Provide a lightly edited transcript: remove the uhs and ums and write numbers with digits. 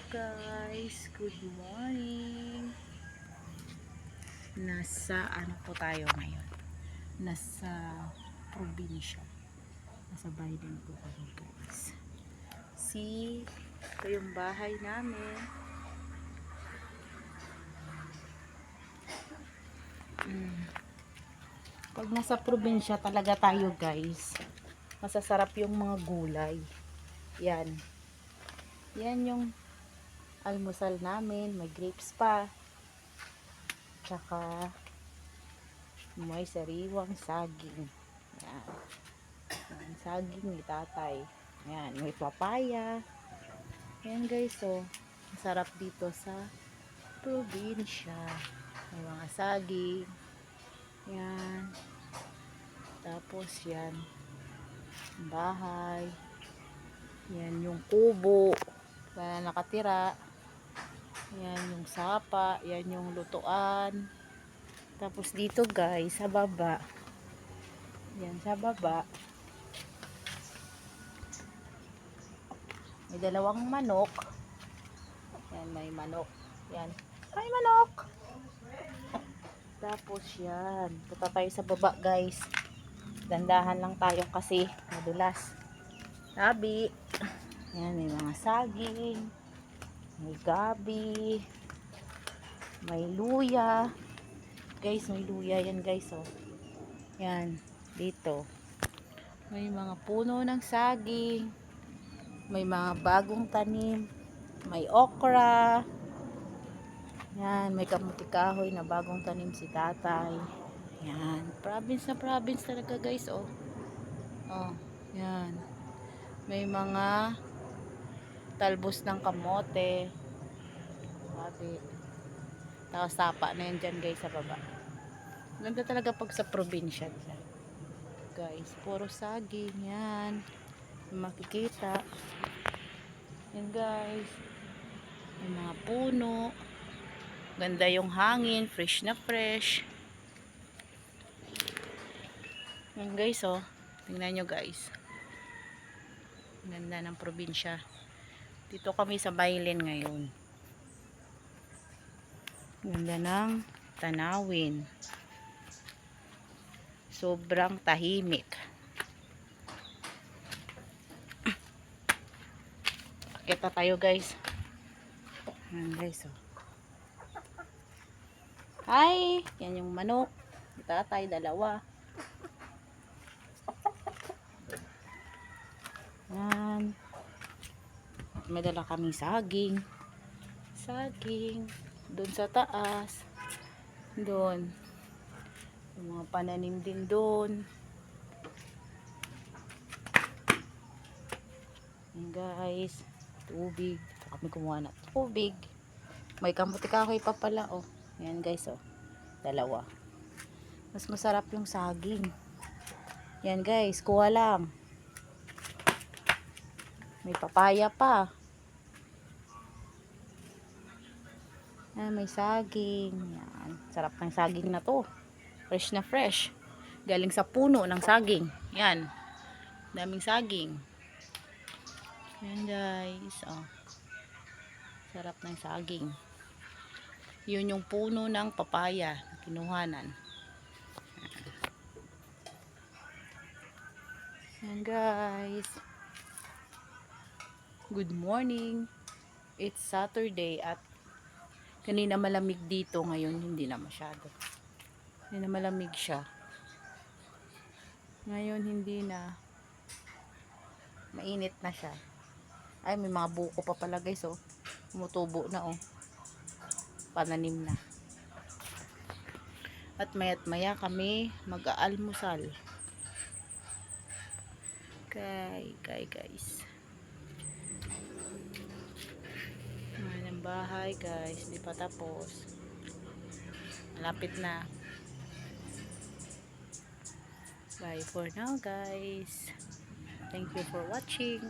Guys, good morning. Nasa ano po tayo ngayon? Nasa probinsya. Nasa Biden po kami guys. Ito yung bahay namin. Pag nasa probinsya talaga tayo guys, masasarap yung mga gulay. Yan. Yan yung almusal namin. May grapes pa. Tsaka may sariwang saging. Yan. Yan, saging ni tatay. Yan, may papaya. Yan guys, so masarap dito sa probinsya. May mga saging. Yan. Tapos yan, bahay. Yan yung kubo na nakatira. Yan yung sapa. Yan yung lutuan. Tapos dito guys, sa baba. Yan, sa baba. May dalawang manok. Yan, may manok. Yan. Ay, manok! Tapos yan. Punta tayo sa baba guys. Dandahan lang tayo kasi madulas. Sabi. Yan, may mga saging. May gabi. May luya. Guys, may luya yan guys, oh. Yan, dito. May mga puno ng saging. May mga bagong tanim. May okra. Yan, may kamuti kahoy na bagong tanim si tatay. Yan, province na province talaga guys, oh. Oh, yan. May mga talbos ng kamote. Sabi. Tapos sapa na yan dyan guys sa baba. Ganda talaga pag sa probinsya. Guys, puro saging. Yan. Makikita. Yan guys. May mga puno. Ganda yung hangin. Fresh na fresh. Yan guys, oh. Tingnan nyo guys. Ganda ng probinsya. Dito kami sa Bailen ngayon. Ganda ng tanawin. Sobrang tahimik. Kita tayo guys. Ayan guys, oh. Hi! Yan yung manok. Tatay, dalawa. Yan. May dala kaming saging. Saging. Doon sa taas. Doon. Yung mga pananim din doon. Yan guys. Tubig. Ito kami kumuha na tubig. May kamuti kahoy pa pala, oh. Yan guys, oh. Dalawa. Mas masarap yung saging. Yan guys, kuha lang. May papaya pa. Yan, may saging. Yan. Sarap ng saging na to. Fresh na fresh. Galing sa puno ng saging. Yan. Daming saging. Yan guys, oh. Sarap ng saging. Yun yung puno ng papaya. Kinuhanan. Yan guys. Good morning. It's Saturday at kanina malamig dito. Ngayon hindi na masyado. Hindi na malamig siya. Ngayon hindi na. Mainit na siya. Ay, may mga buko pa pala guys, oh. Tumutubo na, oh. Pananim na. At maya't maya kami mag-aalmusal. Guys. Ang bahay guys, di pa tapos. Malapit na. Bye for now guys. Thank you for watching.